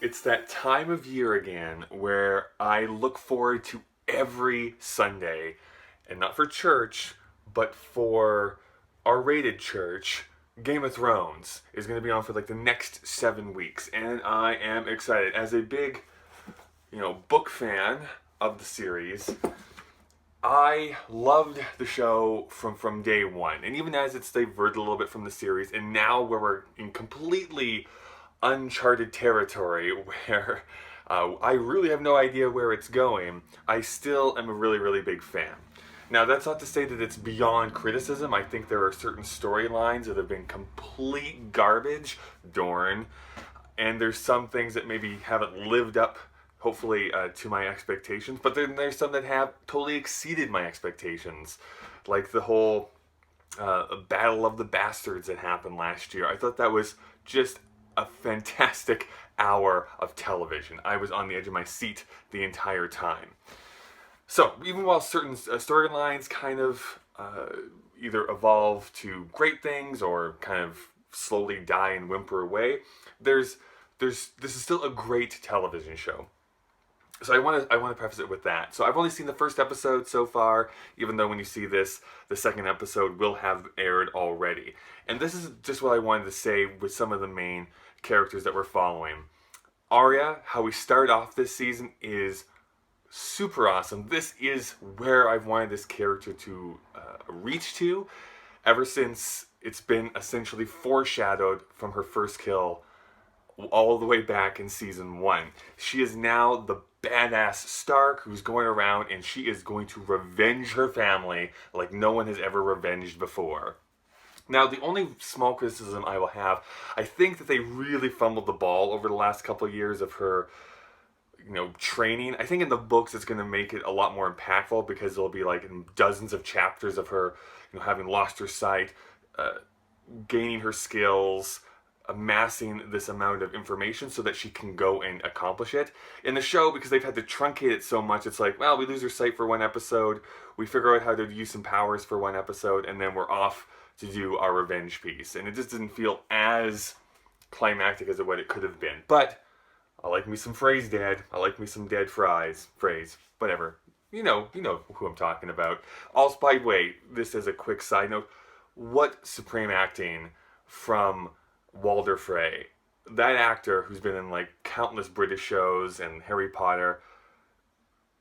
It's that time of year again where I look forward to every Sunday, and not for church, but for R rated church. Game of Thrones is going to be on for like the next 7 weeks, and I am excited. As a big, book fan of the series, I loved the show from day one, and even as it's diverted a little bit from the series, and now where we're in completely uncharted territory where I really have no idea where it's going, I still am a really, really big fan. Now, that's not to say that it's beyond criticism. I think there are certain storylines that have been complete garbage, Dorn, and there's some things that maybe haven't lived up, hopefully, to my expectations, but then there's some that have totally exceeded my expectations, like the whole Battle of the Bastards that happened last year. I thought that was just a fantastic hour of television. I was on the edge of my seat the entire time. So, even while certain storylines kind of either evolve to great things or kind of slowly die and whimper away, this is still a great television show. So I want to preface it with that. So I've only seen the first episode so far, even though when you see this, the second episode will have aired already. And this is just what I wanted to say with some of the main characters that we're following. Arya, how we start off this season is super awesome. This is where I've wanted this character to reach to ever since it's been essentially foreshadowed from her first kill all the way back in season 1. She is now the badass Stark who's going around, and she is going to revenge her family like no one has ever revenged before. Now, the only small criticism I will have, I think that they really fumbled the ball over the last couple of years of her, training. I think in the books it's going to make it a lot more impactful because there'll be like dozens of chapters of her, having lost her sight, gaining her skills, amassing this amount of information so that she can go and accomplish it. In the show, because they've had to truncate it so much, it's like, well, we lose her sight for one episode, we figure out how to use some powers for one episode, and then we're off to do our revenge piece. And it just didn't feel as climactic as what it could have been. But I like me some phrase dad. I like me some dead phrase, whatever. You know who I'm talking about. Also, by the way, this is a quick side note. What supreme acting from Walder Frey. That actor who's been in like countless British shows and Harry Potter,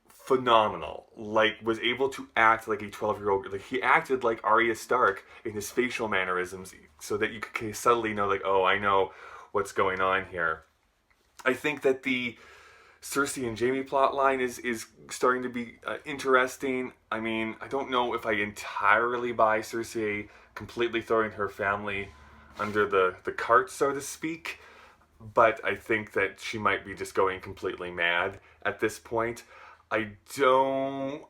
phenomenal. Like, was able to act like a 12-year-old. Like, he acted like Arya Stark in his facial mannerisms so that you could subtly know, like, oh, I know what's going on here. I think that the Cersei and Jaime plotline is starting to be interesting. I mean, I don't know if I entirely buy Cersei completely throwing her family under the cart, so to speak, but I think that she might be just going completely mad at this point. I don't,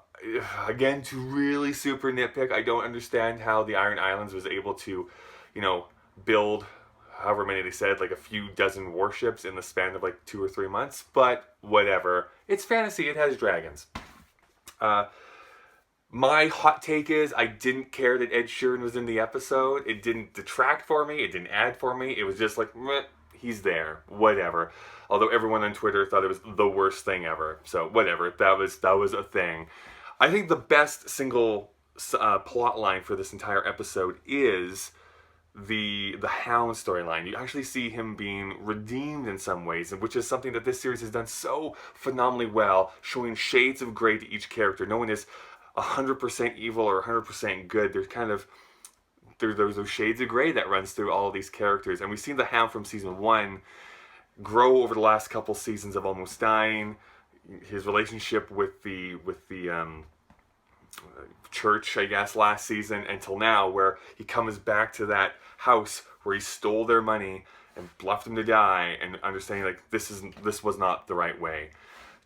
again, to really super nitpick, I don't understand how the Iron Islands was able to, build however many they said, like a few dozen warships in the span of like 2 or 3 months, but whatever. It's fantasy, it has dragons. My hot take is I didn't care that Ed Sheeran was in the episode. It didn't detract for me. It didn't add for me. It was just like, meh, he's there. Whatever. Although everyone on Twitter thought it was the worst thing ever. So whatever. That was a thing. I think the best single plot line for this entire episode is the Hound storyline. You actually see him being redeemed in some ways, which is something that this series has done so phenomenally well, showing shades of gray to each character. No one is 100% evil or 100% good. There's kind of there's those shades of gray that runs through all of these characters, and we've seen the Hound from season 1 grow over the last couple seasons of almost dying. His relationship with the church, I guess, last season until now, where he comes back to that house where he stole their money and left them to die, and understanding like this was not the right way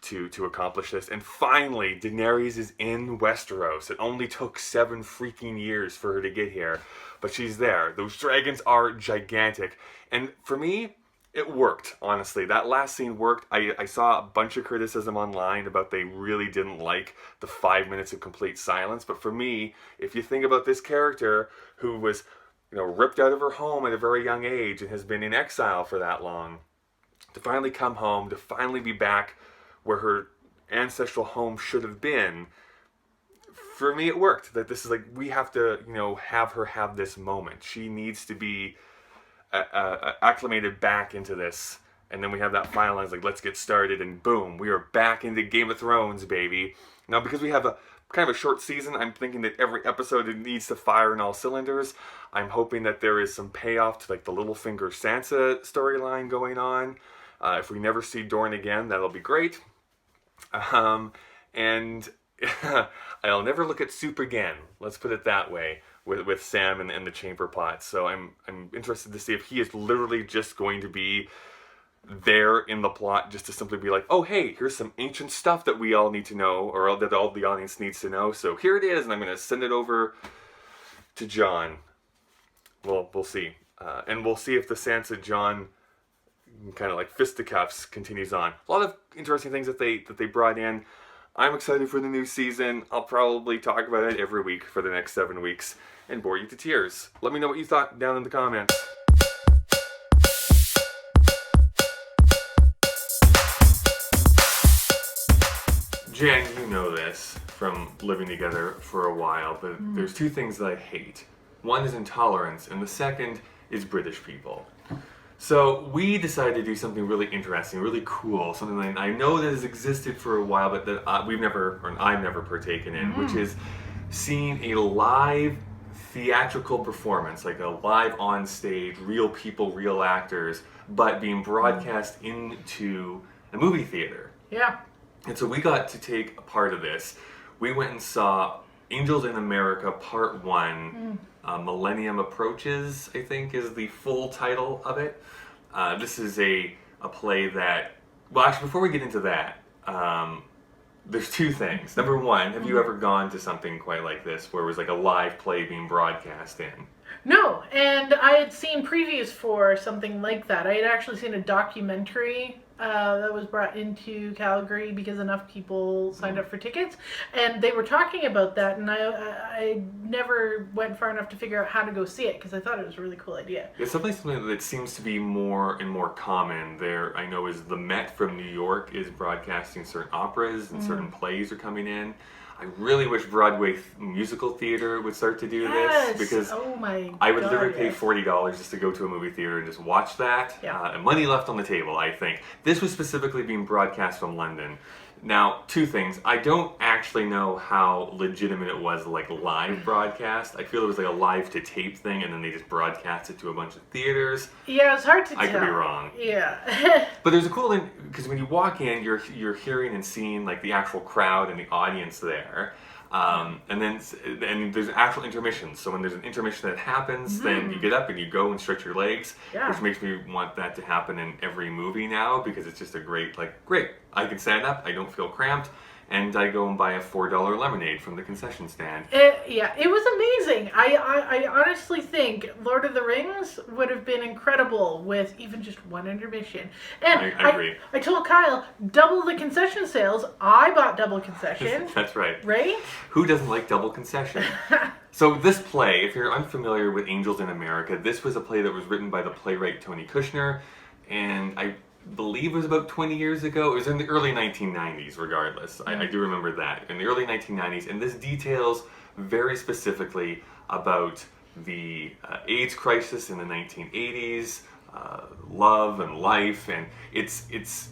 to accomplish this. And finally, Daenerys is in Westeros. It only took 7 freaking years for her to get here, but she's there. Those dragons are gigantic, and for me, it worked, honestly. That last scene worked. I saw a bunch of criticism online about they really didn't like the 5 minutes of complete silence, but for me, if you think about this character who was ripped out of her home at a very young age and has been in exile for that long, to finally come home, to finally be back where her ancestral home should have been. For me, it worked. That this is like, we have to, have her have this moment. She needs to be acclimated back into this. And then we have that final line, like, let's get started, and boom, we are back into Game of Thrones, baby. Now, because we have a kind of a short season, I'm thinking that every episode needs to fire in all cylinders. I'm hoping that there is some payoff to, like, the Littlefinger Sansa storyline going on. If we never see Dorne again, that'll be great. And I'll never look at soup again. Let's put it that way with Sam and the chamber pot. So I'm interested to see if he is literally just going to be there in the plot just to simply be like, oh, hey, here's some ancient stuff that we all need to know, or that all the audience needs to know. So here it is, and I'm going to send it over to John. Well, we'll see. And we'll see if the Sansa-Jon kind of like fisticuffs continues on. A lot of interesting things that they brought in. I'm excited for the new season. I'll probably talk about it every week for the next 7 weeks and bore you to tears. Let me know what you thought down in the comments. Jen, you know this from living together for a while, but there's two things that I hate. One is intolerance, and the second is British people. So we decided to do something really interesting, really cool, something that I know that has existed for a while, but that I've never partaken in, which is seeing a live theatrical performance, like a live on stage, real people, real actors, but being broadcast into a movie theater. Yeah. And so we got to take a part of this. We went and saw Angels in America Part 1, Millennium Approaches, I think is the full title of it. This is a play that, well, actually, before we get into that, there's two things. Number one, have you ever gone to something quite like this, where it was like a live play being broadcast in? No, and I had seen previews for something like that. I had actually seen a documentary that was brought into Calgary because enough people signed up for tickets, and they were talking about that, and I never went far enough to figure out how to go see it because I thought it was a really cool idea. It's something that seems to be more and more common. There, I know, is the Met from New York is broadcasting certain operas and certain plays are coming in. I really wish Broadway musical theater would start to do this, because I would literally pay $40 just to go to a movie theater and just watch that. Yeah. And money left on the table, I think. This was specifically being broadcast from London. Now, two things. I don't actually know how legitimate it was, like live broadcast. I feel it was like a live to tape thing, and then they just broadcast it to a bunch of theaters. Yeah, it's hard to tell. I could be wrong. Yeah. But there's a cool thing, because when you walk in, you're hearing and seeing like the actual crowd and the audience there. And there's an actual intermission. So when there's an intermission that happens, then you get up and you go and stretch your legs, which makes me want that to happen in every movie now, because it's just a great, I can stand up, I don't feel cramped, and I go and buy a $4 lemonade from the concession stand. It was amazing. I honestly think Lord of the Rings would have been incredible with even just one intermission. And I agree. I told Kyle, double the concession sales. I bought double concession. That's right. Right? Who doesn't like double concession? So this play, if you're unfamiliar with Angels in America, this was a play that was written by the playwright Tony Kushner, and I believe it was about 20 years ago. It was in the early 1990s, regardless. I do remember that. In the early 1990s, and this details very specifically about the AIDS crisis in the 1980s, love and life, and it's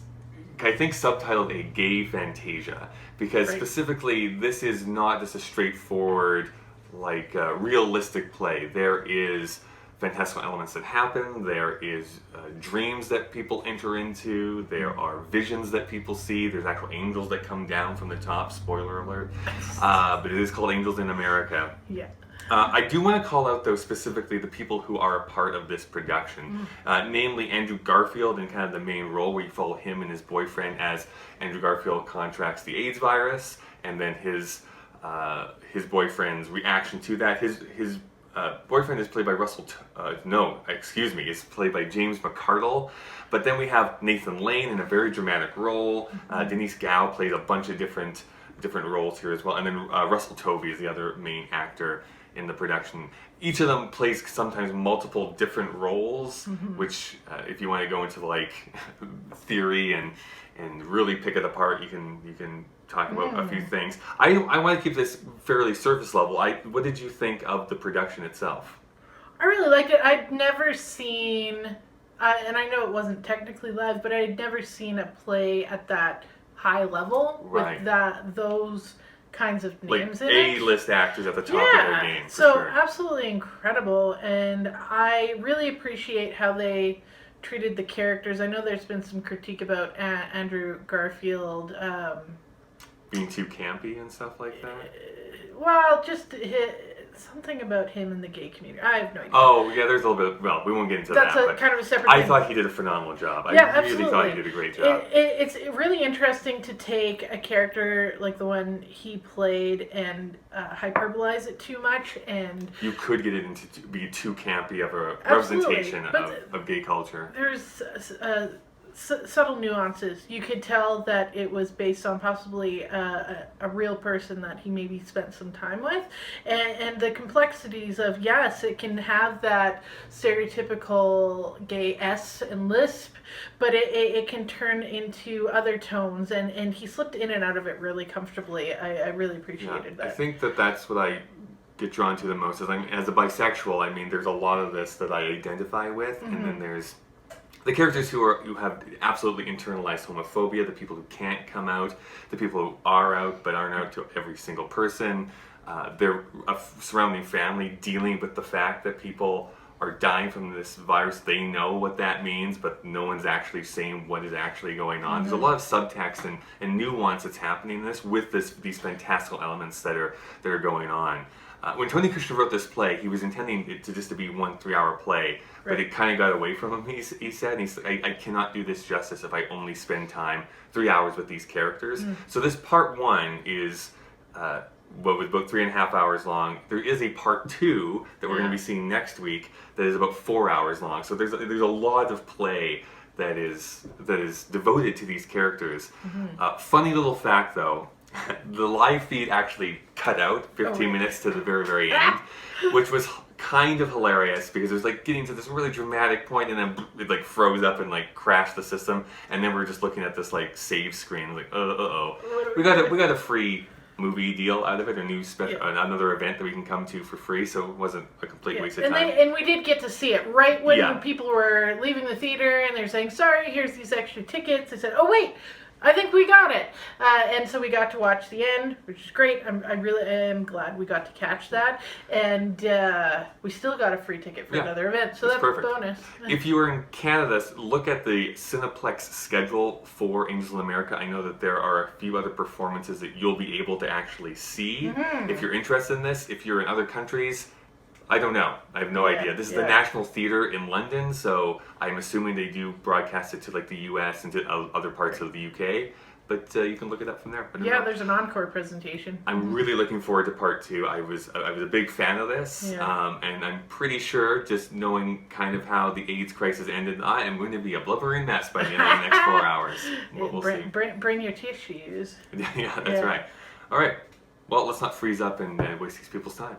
I think subtitled A Gay Fantasia, because specifically this is not just a straightforward, realistic play. There is fantastical elements that happen. There is dreams that people enter into. There are visions that people see. There's actual angels that come down from the top. Spoiler alert. But it is called Angels in America. Yeah. I do want to call out, though, specifically the people who are a part of this production. Namely Andrew Garfield in kind of the main role, where you follow him and his boyfriend as Andrew Garfield contracts the AIDS virus, and then his boyfriend's reaction to that. His boyfriend is played by is played by James McArdle. But then we have Nathan Lane in a very dramatic role. Denise Gow played a bunch of different different roles here as well. And then Russell Tovey is the other main actor in the production. Each of them plays sometimes multiple different roles, which if you want to go into like theory and really pick it apart, you can talk about a few things. I want to keep this fairly surface level. What did you think of the production itself? I really liked it. I'd never seen, and I know it wasn't technically live, but I'd never seen a play at that high level with those kinds of names in it. A-list actors at the top of their game. So sure. Absolutely incredible, and I really appreciate how they treated the characters. I know there's been some critique about Andrew Garfield being too campy and stuff like that. Well, just something about him in the gay community. I have no idea. Oh, yeah, there's a little bit. Well, we won't get into that. That's kind of a separate I thing. thought he did a phenomenal job. Yeah, I really absolutely. thought he did a great job. It's really interesting to take a character like the one he played and hyperbolize it too much, and you could get it into be too campy of a Absolutely. representation of gay culture. There's subtle nuances. You could tell that it was based on possibly a real person that he maybe spent some time with, and the complexities of, yes, it can have that stereotypical gay S and lisp, but it can turn into other tones, and he slipped in and out of it really comfortably. I really appreciated that. I think that's what I get drawn to the most. As a bisexual, I mean, there's a lot of this that I identify with, and then there's the characters who have absolutely internalized homophobia, the people who can't come out, the people who are out but aren't out to every single person, their surrounding family dealing with the fact that people are dying from this virus. They know what that means, but no one's actually saying what is actually going on. There's a lot of subtext and nuance that's happening in this with these fantastical elements that are going on. When Tony Kushner wrote this play, he was intending it to just to be 1 3-hour play, but it kind of got away from him, he said. And he said, I cannot do this justice if I only spend 3 hours with these characters. So this part 1 is what was about 3.5 hours long. There is a part 2 that we're going to be seeing next week that is about 4 hours long. So there's a lot of play that is devoted to these characters. Funny little fact though, the live feed actually cut out 15 minutes to the very, very end, which was kind of hilarious because it was like getting to this really dramatic point and then it like froze up and like crashed the system, and then we were just looking at this like save screen like we got a free movie deal out of it, a new special another event that we can come to for free, so it wasn't a complete waste of time. And we did get to see it right when people were leaving the theater and they're saying, sorry, here's these extra tickets. They said, oh wait, I think we got it. And so we got to watch the end, which is great. I really am glad we got to catch that. And we still got a free ticket for another event. So that's a bonus. If you are in Canada, look at the Cineplex schedule for Angels in America. I know that there are a few other performances that you'll be able to actually see if you're interested in this. If you're in other countries, I don't know. I have no idea. This is the National Theatre in London, so I'm assuming they do broadcast it to like the US and to other parts of the UK. But you can look it up from there. There's an encore presentation. I'm really looking forward to part 2. I was a big fan of this, and I'm pretty sure, just knowing kind of how the AIDS crisis ended, I am going to be a blubbering mess by the end of the next 4 hours. We'll see. Bring your tissues. Yeah, that's right. All right. Well, let's not freeze up and waste these people's time.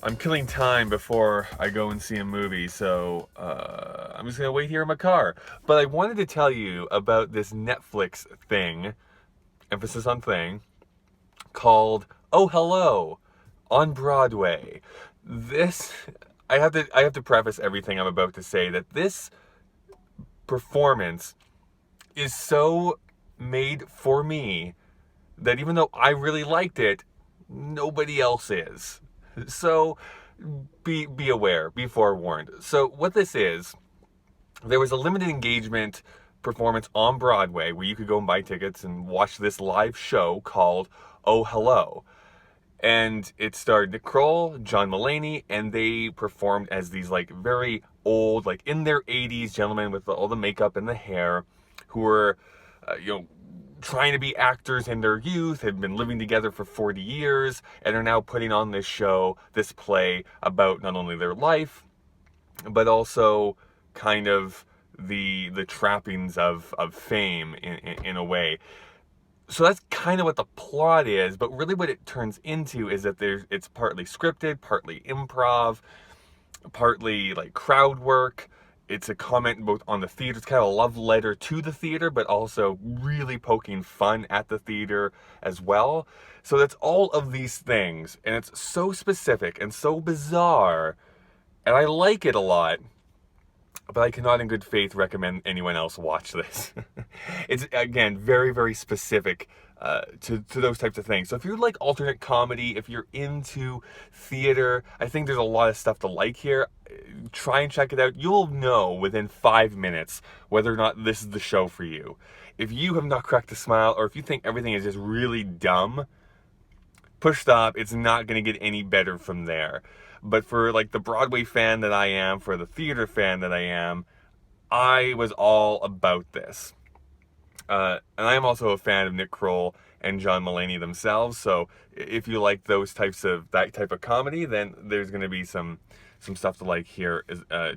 I'm killing time before I go and see a movie, so I'm just going to wait here in my car. But I wanted to tell you about this Netflix thing, emphasis on thing, called Oh Hello, on Broadway. This, I have to preface everything I'm about to say that this performance is so made for me that even though I really liked it, nobody else is. So be aware, be forewarned. So what this is, there was a limited engagement performance on Broadway where you could go and buy tickets and watch this live show called Oh Hello. And it starred Nick Kroll, John Mulaney, and they performed as these like very old, like in their 80s gentlemen with all the makeup and the hair who were, trying to be actors in their youth, had been living together for 40 years, and are now putting on this show, this play about not only their life, but also kind of the trappings of fame in a way. So that's kind of what the plot is, but really what it turns into is that it's partly scripted, partly improv, partly like crowd work. It's a comment both on the theater. It's kind of a love letter to the theater, but also really poking fun at the theater as well. So that's all of these things, and it's so specific and so bizarre, and I like it a lot, but I cannot in good faith recommend anyone else watch this. It's, again, very, very specific to those types of things. So if you like alternate comedy, if you're into theater, I think there's a lot of stuff to like here. Try and check it out. You'll know within 5 minutes whether or not this is the show for you. If you have not cracked a smile, or if you think everything is just really dumb, push stop. It's not going to get any better from there. But for like the Broadway fan that I am, for the theater fan that I am, I was all about this. And I am also a fan of Nick Kroll and John Mulaney themselves. So if you like that type of comedy, then there's going to be some stuff to like here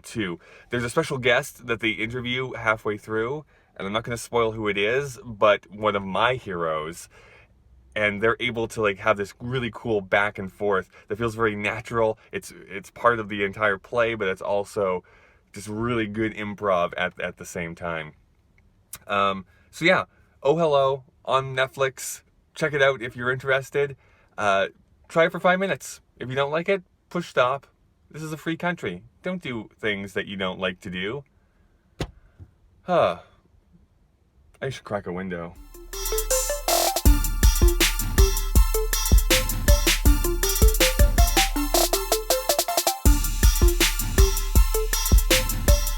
too. There's a special guest that they interview halfway through, and I'm not going to spoil who it is, but one of my heroes. And they're able to like have this really cool back and forth that feels very natural. It's part of the entire play, but it's also just really good improv at the same time. So yeah, Oh Hello on Netflix. Check it out if you're interested. Try it for 5 minutes. If you don't like it, push stop. This is a free country. Don't do things that you don't like to do. I should crack a window.